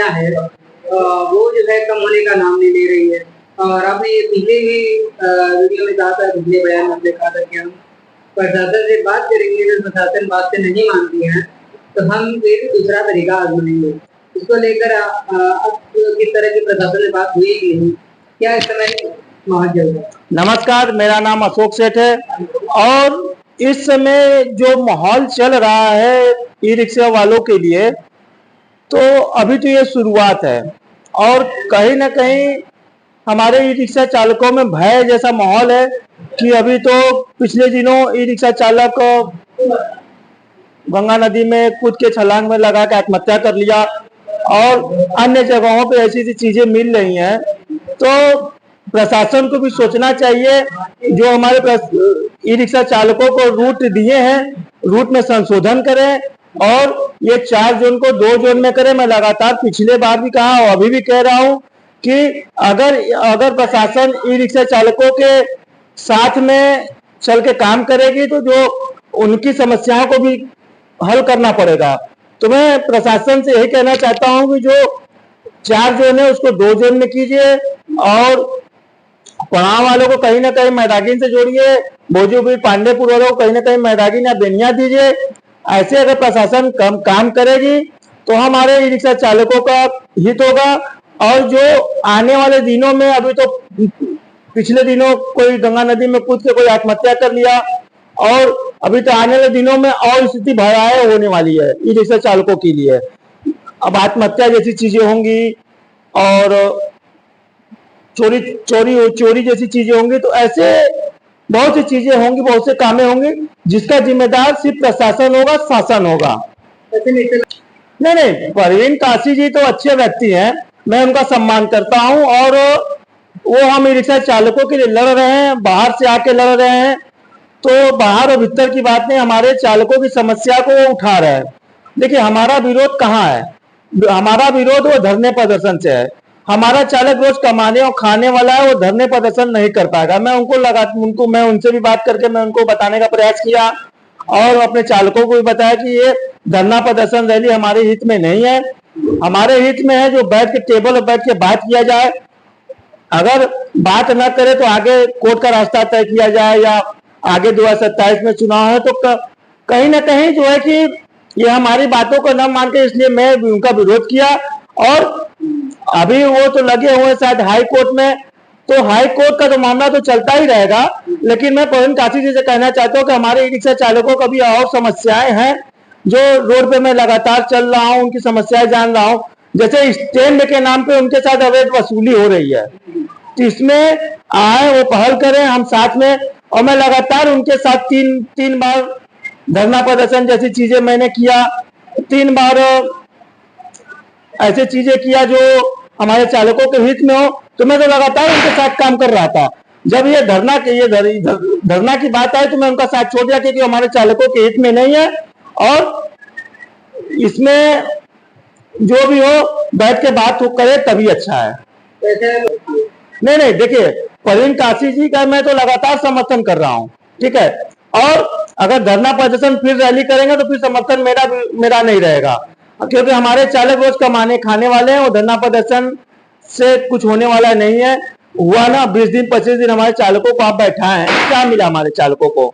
दुपहिया है वो जो है कम होने का नाम नहीं ले रही है। और आपने ये पिछले भी वीडियो में कहा था, पिछले बयान में आपने कहा था कि हम प्रशासन से बात करेंगे, अगर प्रशासन बात से नहीं मानती है तो हम फिर दूसरा तरीका आजमाएंगे। इसको लेकर अब किस तरह की प्रशासन से बात हुई कि नहीं, क्या इस समय माहौल चल रहा है? नमस्कार, मेरा नाम अशोक सेठ है और इस समय जो माहौल चल रहा है ई रिक्शा वालों के लिए, तो अभी तो ये शुरुआत है और कहीं ना कहीं हमारे ई रिक्शा चालकों में भय जैसा माहौल है कि अभी तो पिछले दिनों ई रिक्शा चालक गंगा नदी में कूद के छलांग में लगा के आत्महत्या कर लिया और अन्य जगहों पे ऐसी ऐसी चीजें मिल रही हैं। तो प्रशासन को भी सोचना चाहिए, जो हमारे ई रिक्शा चालकों को रूट दिए हैं, रूट में संशोधन करें और ये 4 जोन को 2 जोन में करें। मैं लगातार पिछले बार भी कहा और अभी भी कह रहा हूं कि अगर प्रशासन ई रिक्शा चालकों के साथ में चल के काम करेगी तो जो उनकी समस्याओं को भी हल करना पड़ेगा। तो मैं प्रशासन से यही कहना चाहता हूं कि जो 4 जोन है उसको 2 जोन में कीजिए और पड़ाव वालों को कहीं ना कहीं मैदागिन से जोड़िए, भोजूबीर पांडेपुर वालों को कहीं ना कहीं मैदागिन या बेनिया दीजिए। ऐसे अगर प्रशासन काम करेगी तो हमारे ई रिक्शा चालकों का हित होगा। और जो आने वाले दिनों में, अभी तो पिछले दिनों कोई गंगा नदी में कूद के कोई आत्महत्या कर लिया और अभी तो आने वाले दिनों में और स्थिति भयावह होने वाली है ई रिक्शा चालकों के लिए। अब आत्महत्या जैसी चीजें होंगी और चोरी जैसी चीजें होंगी, तो ऐसे बहुत सी चीजें होंगी, बहुत से कामें होंगे जिसका जिम्मेदार सिर्फ प्रशासन होगा, शासन होगा। नहीं, परवीन काशी जी तो अच्छे व्यक्ति हैं, मैं उनका सम्मान करता हूं और वो हम ई रिक्शा चालकों के लिए लड़ रहे हैं, बाहर से आके लड़ रहे हैं। तो बाहर और भीतर की बात नहीं, हमारे चालकों की समस्या को वो उठा रहे हैं। देखिए हमारा विरोध कहाँ है, हमारा विरोध वो धरने प्रदर्शन से है। हमारा चालक रोज कमाने और खाने वाला है, वो धरने प्रदर्शन नहीं कर पाएगा। मैं उनसे भी बात करके मैं उनको बताने का प्रयास किया और अपने चालकों को भी बताया कि ये धरना प्रदर्शन रैली हमारे हित में नहीं है। हमारे हित में है जो बैठ के टेबल पर बैठ के बात किया जाए, अगर बात न करे तो आगे कोर्ट का रास्ता तय किया जाए या आगे 2027 में चुनाव है। तो कहीं ना कहीं जो है कि ये हमारी बातों को न मान के, इसलिए मैं उनका विरोध किया। और अभी वो तो लगे हुए शायद हाई कोर्ट में, तो हाई कोर्ट का तो मामला तो चलता ही रहेगा। लेकिन मैं परवीन काशी जी से कहना चाहता हूँ कि हमारे ई रिक्शा चालकों का भी और समस्याएं हैं जो रोड पे मैं लगातार चल रहा हूँ, उनकी समस्याएं जान रहा हूँ। जैसे स्टैंड के नाम पे उनके साथ अवैध वसूली हो रही है, तो इसमें आए वो पहल करें, हम साथ में। और मैं लगातार उनके साथ तीन बार धरना प्रदर्शन जैसी चीजें मैंने किया, 3 बार ऐसे चीजें किया जो हमारे चालकों के हित में हो। तो मैं तो लगातार उनके साथ काम कर रहा था। जब ये धरना की बात आई तो मैं उनका साथ छोड़ दिया, क्योंकि हमारे चालकों के हित में नहीं है और इसमें जो भी हो बैठ के बात करे तभी अच्छा है। नहीं, देखिए परवीन काशी जी का मैं तो लगातार समर्थन कर रहा हूँ, ठीक है। और अगर धरना प्रदर्शन फिर रैली करेंगे तो फिर समर्थन मेरा नहीं रहेगा, क्योंकि हमारे चालक रोज कमाने खाने वाले हैं। वो धरना प्रदर्शन से कुछ होने वाला नहीं है। हुआ ना 20 दिन 25 दिन हमारे चालकों को आप बैठाए हैं, क्या मिला हमारे चालकों को?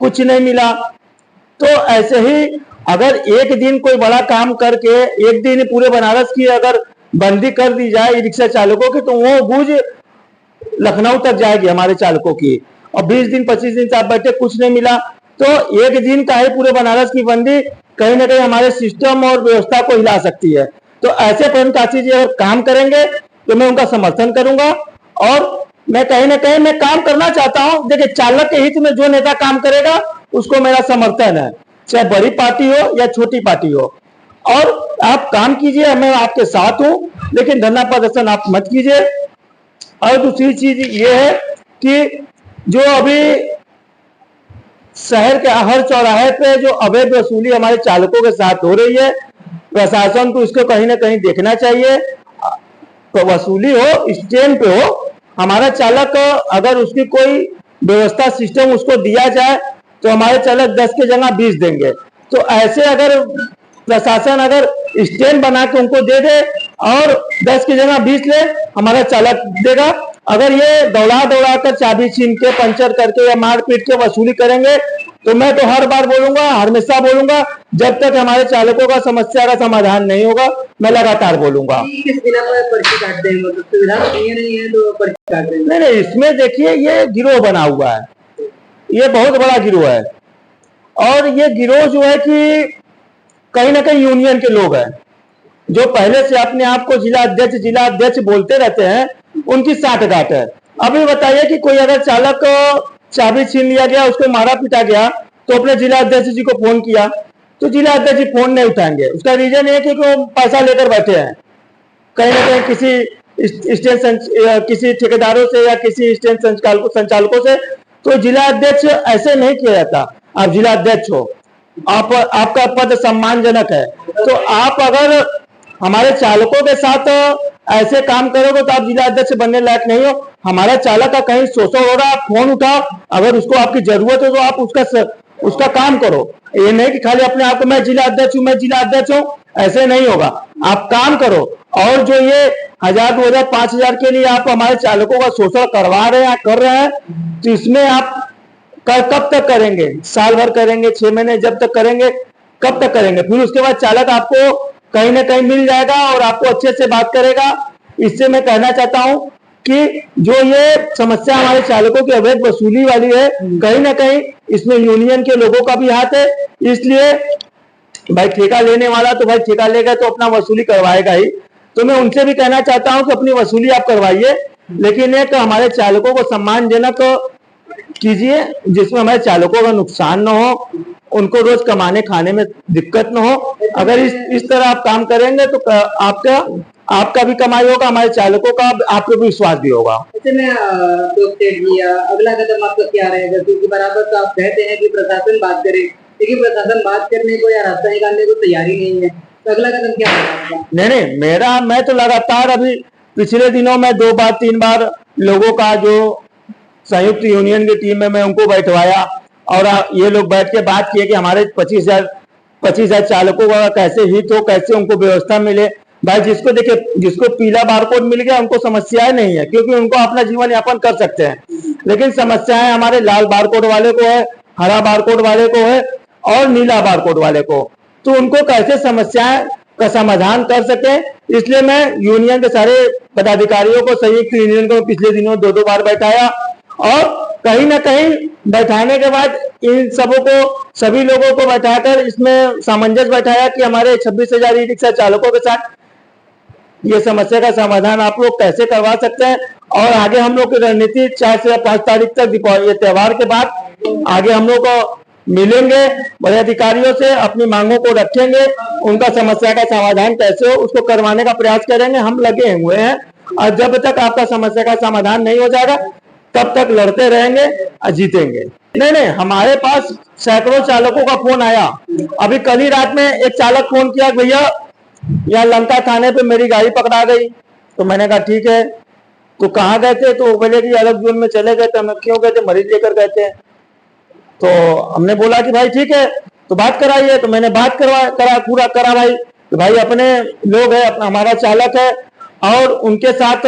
कुछ नहीं मिला। तो ऐसे ही अगर एक दिन कोई बड़ा काम करके एक दिन पूरे बनारस की अगर बंदी कर दी जाए ई रिक्शा चालकों की, तो वो गूंज लखनऊ तक जाएगी हमारे चालकों की। और 20 दिन 25 दिन से आप बैठे, कुछ नहीं मिला, तो एक दिन का ही पूरे बनारस की बंदी कहीं ना कहीं हमारे सिस्टम और व्यवस्था को हिला सकती है। तो ऐसे परवीन काशी जी अगर काम करेंगे तो मैं उनका समर्थन करूंगा और मैं कहीं ना कहीं मैं काम करना चाहता हूं। देखिए चालक के हित में जो नेता काम करेगा उसको मेरा समर्थन है, चाहे बड़ी पार्टी हो या छोटी पार्टी हो। और आप काम कीजिए, मैं आपके साथ हूं, लेकिन धरना प्रदर्शन आप मत कीजिए। और दूसरी चीज ये है कि जो अभी शहर के हर चौराहे पे जो अवैध वसूली हमारे चालकों के साथ हो रही है, प्रशासन को इसको कहीं ना कहीं देखना चाहिए। तो वसूली हो स्टैंड पे हो, हमारा चालक अगर उसकी कोई व्यवस्था सिस्टम उसको दिया जाए तो हमारे चालक 10 की जगह 20 देंगे। तो ऐसे अगर प्रशासन अगर स्टैंड बना के उनको दे दे और 10 की जगह 20 ले, हमारा चालक देगा। अगर ये दौड़ा दौड़ा कर चाबी छीन के पंचर करके या मार पीट के वसूली करेंगे तो मैं तो हर बार बोलूंगा, हमेशा बोलूंगा, जब तक हमारे चालकों का समस्या का समाधान नहीं होगा मैं लगातार बोलूंगा। किस बिना पर पर्ची काटते हैं, मतलब सुविधा नहीं है तो पर्ची काट रहे हैं? नहीं नहीं, इसमें देखिए ये गिरोह बना हुआ है, ये बहुत बड़ा गिरोह है और ये गिरोह जो है कि कहीं ना कहीं यूनियन के लोग हैं जो पहले से अपने आप को जिला अध्यक्ष बोलते रहते हैं, उनकी साठगांठ है। अभी बताइए कि कोई अगर चालक चाबी छीन लिया गया, उसको मारा पीटा गया तो अपने जिला अध्यक्ष जी को फोन किया तो जिला अध्यक्ष जी फोन नहीं उठाएंगे। उसका रीजन ये है कि वो पैसा लेकर बैठे हैं कहीं ना कहीं किसी ठेकेदारों से या किसी स्टैंड संचालकों से। तो जिला अध्यक्ष ऐसे नहीं किया जाता। आप जिला अध्यक्ष हो, आपका पद सम्मानजनक है, तो आप अगर हमारे चालकों के साथ ऐसे काम करोगे तो आप जिला अध्यक्ष बनने लायक नहीं हो। हमारा चालक का कहीं शोषण हो रहा, आप फोन उठाओ, अगर उसको आपकी जरूरत है तो आप उसका काम करो। ये नहीं कि खाली अपने आप को मैं जिला अध्यक्ष हूँ, ऐसे नहीं होगा। आप काम करो। और जो ये 1000, 2000, 5000 के लिए आप हमारे चालकों का शोषण करवा रहे हैं, कर रहे हैं, तो इसमें आप कब तक करेंगे? साल भर करेंगे, 6 महीने जब तक करेंगे, कब तक करेंगे? फिर उसके बाद चालक आपको कहीं ना कहीं मिल जाएगा और आपको अच्छे से बात करेगा। इससे मैं कहना चाहता हूं कि जो ये समस्या हमारे चालकों की अवैध वसूली वाली है, कहीं ना कहीं इसमें यूनियन के लोगों का भी हाथ है। इसलिए भाई ठेका लेने वाला तो भाई ठेका लेगा तो अपना वसूली करवाएगा ही। तो मैं उनसे भी कहना चाहता हूं कि अपनी वसूली आप करवाइए, लेकिन एक हमारे चालकों को सम्मानजनक कीजिए जिसमें हमारे चालकों का नुकसान न हो, उनको रोज कमाने खाने में दिक्कत न हो। अगर इस तरह आप काम करेंगे तो आपका भी कमाई होगा, हमारे चालकों का आप पे भी विश्वास भी होगा। ऐसे में तो सेठ जी, अगला कदम आपका क्या रहेगा? क्योंकि बराबर तो आप कहते हैं कि प्रशासन बात करे, लेकिन प्रशासन बात करने को या रास्ता निकालने को तैयारी नहीं है, तो अगला कदम क्या होगा? नहीं, मैं तो लगातार अभी पिछले दिनों में 2 बार 3 बार लोगों का जो संयुक्त यूनियन की टीम में मैं उनको बैठवाया और ये लोग बैठ के बात किए कि हमारे 25,000 चालकों का कैसे हित हो, कैसे उनको व्यवस्था मिले। भाई जिसको पीला बारकोड मिल गया उनको समस्याएं नहीं है, क्योंकि उनको अपना जीवन यापन कर सकते हैं। लेकिन समस्याएं हमारे लाल बारकोड वाले को है, हरा बारकोड वाले को है और नीला बारकोड वाले को। तो उनको कैसे समस्याएं का समाधान कर सके, इसलिए मैं यूनियन के सारे पदाधिकारियों को, संयुक्त यूनियन को पिछले दिनों 2 बार बैठाया और कहीं ना कहीं बैठाने के बाद इन सभी लोगों को बैठाकर इसमें सामंजस्य बैठाया कि हमारे 26,000 ई रिक्शा चालकों के साथ ये समस्या का समाधान आप लोग कैसे करवा सकते हैं। और आगे हम लोग की रणनीति 4 से 5 तारीख तक ये त्योहार के बाद आगे हम लोग को मिलेंगे बड़े अधिकारियों से, अपनी मांगों को रखेंगे, उनका समस्या का समाधान कैसे हो उसको करवाने का प्रयास करेंगे। हम लगे हुए हैं और जब तक आपका समस्या का समाधान नहीं हो जाएगा तब तक लड़ते रहेंगे और जीतेंगे। नहीं, हमारे पास सैकड़ों चालकों का फोन आया। अभी कल ही रात में एक चालक फोन किया, भैया यहाँ लंका थाने पे मेरी गाड़ी पकड़ा गई। तो मैंने कहा ठीक है, तो कहाँ गए थे? तो बोले कि अलग जोन में चले गए थे। क्यों गए थे? मरीज लेकर गए थे। तो हमने बोला कि भाई ठीक है तो बात कराइए। तो मैंने बात पूरा करा भाई, तो भाई अपने लोग है, अपना हमारा चालक है और उनके साथ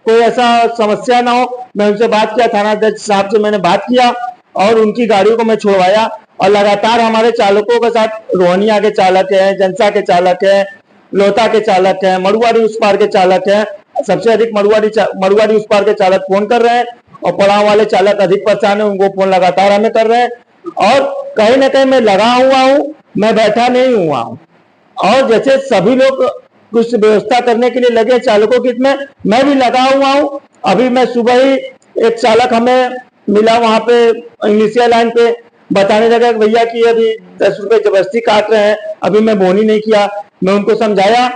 कोई ऐसा समस्या ना हो। मैं उनसे बात किया, थाना अध्यक्ष साहब से मैंने बात किया और उनकी गाड़ियों को मैं छुड़वाया। और लगातार हमारे चालकों के साथ रोहनिया के चालक हैं, जनसा के चालक हैं, लोता के चालक हैं, मड़ुआरी उस पार के चालक हैं। सबसे अधिक मड़ुआरी उस पार के चालक फोन कर रहे हैं और पड़ाव वाले चालक अधिक परेशान है, उनको फोन लगातार हमें कर रहे हैं। और कहीं ना कहीं मैं लगा हुआ हूँ, मैं बैठा नहीं हुआ हूँ। और जैसे सभी लोग कुछ व्यवस्था करने के लिए लगे चालकों की, मैं भी लगा हुआ हूँ। अभी मैं सुबह ही एक चालक हमें मिला वहां पे इनिशियल लाइन पे, बताने लगा कि भैया कि अभी 10 रुपए जबरदस्ती काट रहे हैं, अभी मैं बोनी नहीं किया। मैं उनको समझाया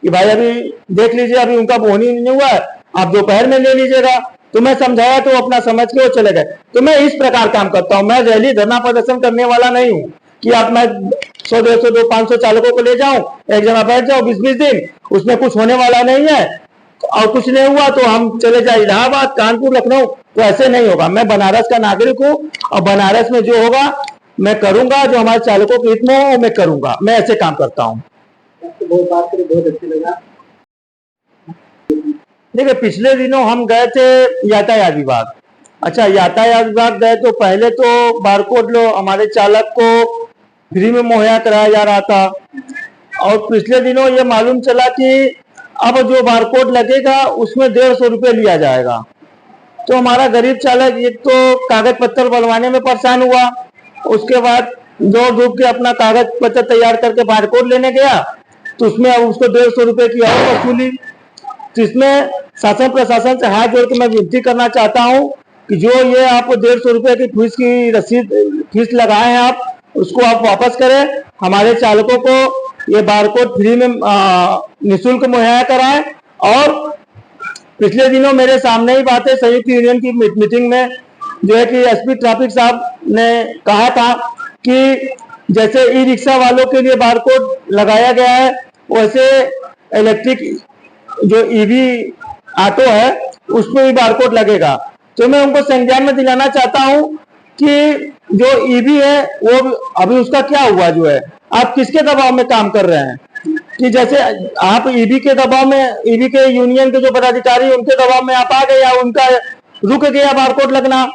कि भाई अभी देख लीजिए, अभी उनका बोनी नहीं हुआ है, आप दोपहर में ले लीजिएगा। तो मैं समझाया तो अपना समझ के वो चले गए। तो मैं इस प्रकार काम करता हूँ। मैं रैली धरना प्रदर्शन करने वाला नहीं हूँ कि आप मैं 100, 150, 500 चालकों को ले जाऊं, एक जगह बैठ जाओ 20-20 दिन, उसमें कुछ होने वाला नहीं है। और कुछ नहीं हुआ तो हम चले जाए इलाहाबाद, कानपुर, लखनऊ, तो ऐसे नहीं होगा। मैं बनारस का नागरिक हूँ और बनारस में जो होगा मैं करूंगा, जो हमारे चालकों के हित में हो वो मैं करूंगा। मैं ऐसे काम करता हूँ। आपसे बहुत बात करें, बहुत अच्छा लगा। देखिए, पिछले दिनों हम गए थे यातायात विभाग। अच्छा, यातायात विभाग गए तो पहले तो बारकोड लो हमारे चालक को फ्री में मुहैया कराया जा रहा था, और पिछले दिनों ये मालूम चला कि अब जो बारकोड लगेगा उसमें 150 रुपये लिया जाएगा। तो हमारा गरीब चालक एक तो कागज पत्तर बनवाने में परेशान हुआ, उसके बाद दौड़ धूप के अपना कागज पत्तर तैयार करके बारकोड लेने गया, तो उसमें अब उसको 150 रुपये की और वसूली। तो इसमें शासन प्रशासन से हाथ जोड़ के मैं विनती करना चाहता हूँ कि जो ये आप 150 रुपये की फीस की रसीद फीस लगाए हैं आप उसको आप वापस करें, हमारे चालकों को ये बारकोड फ्री में निःशुल्क मुहैया कराएं। और पिछले दिनों मेरे सामने ही बात है, संयुक्त यूनियन की मीटिंग में जो है कि एसपी ट्रैफिक साहब ने कहा था कि जैसे ई रिक्शा वालों के लिए बारकोड लगाया गया है, वैसे इलेक्ट्रिक जो ईवी ऑटो है उसमें भी बारकोड लगेगा। तो मैं उनको संज्ञान में दिलाना चाहता हूं कि जो ईवी है वो अभी उसका क्या हुआ, जो है आप किसके दबाव में काम कर रहे हैं, कि जैसे आप ईवी के दबाव में, ईवी के यूनियन के जो पदाधिकारी उनके दबाव में आप आ गए या उनका रुक गया बारकोड लगना।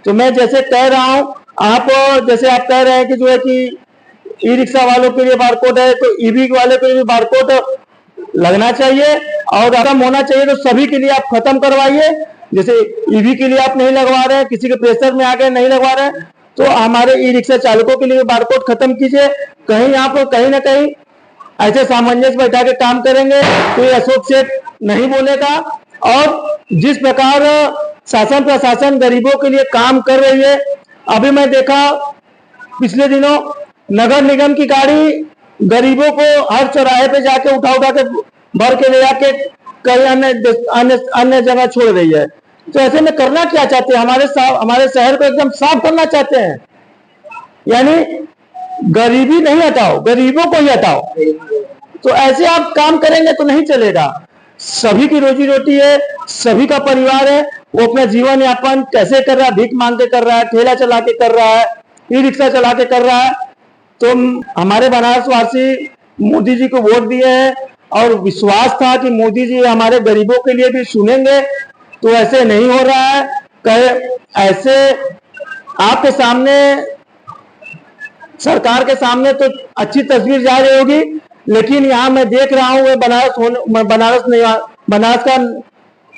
तो मैं जैसे कह रहा हूं, आप जैसे आप कह रहे हैं कि जो है कि ई रिक्शा वालों के लिए बारकोड है, तो ईवी वाले के लिए बारकोड लगना चाहिए और खत्म होना चाहिए। तो सभी के लिए आप खत्म करवाइए। जैसे ईवी के लिए आप नहीं लगवा रहे हैं, किसी के प्रेशर में आके नहीं लगवा रहे हैं, तो हमारे ई रिक्शा चालकों के लिए बारकोड खत्म कीजिए। कहीं आप कहीं ना कहीं ऐसे सामंजस्य बैठा के काम करेंगे तो ये अशोक सेठ नहीं बोलेगा। और जिस प्रकार शासन प्रशासन गरीबों के लिए काम कर रही है, अभी मैं देखा पिछले दिनों नगर निगम की गाड़ी गरीबों को हर चौराहे पे जाके उठा के भर के ले जाके कई अन्य जगह छोड़ रही है। तो ऐसे में करना क्या चाहते हैं, हमारे शहर को एकदम साफ करना चाहते हैं। यानी गरीबी नहीं हटाओ, गरीबों को ही हटाओ। तो ऐसे आप काम करेंगे तो नहीं चलेगा। सभी की रोजी रोटी है, सभी का परिवार है, वो अपना जीवन यापन कैसे कर रहा है, भीख मांग के कर रहा है, ठेला चला के कर रहा है, ई रिक्शा चला के कर रहा है। तो हमारे बनारस वासी मोदी जी को वोट दिए हैं और विश्वास था कि मोदी जी हमारे गरीबों के लिए भी सुनेंगे, तो ऐसे नहीं हो रहा है। कहे ऐसे आपके सामने, सरकार के सामने तो अच्छी तस्वीर जा रही होगी, लेकिन यहाँ मैं देख रहा हूँ बनारस का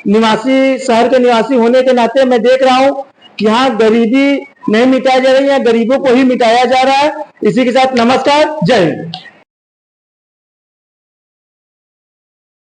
निवासी, शहर के निवासी होने के नाते मैं देख रहा हूँ कि यहाँ गरीबी नहीं मिटाई जा रही है, गरीबों को ही मिटाया जा रहा है। इसी के साथ नमस्कार, जय हिंद।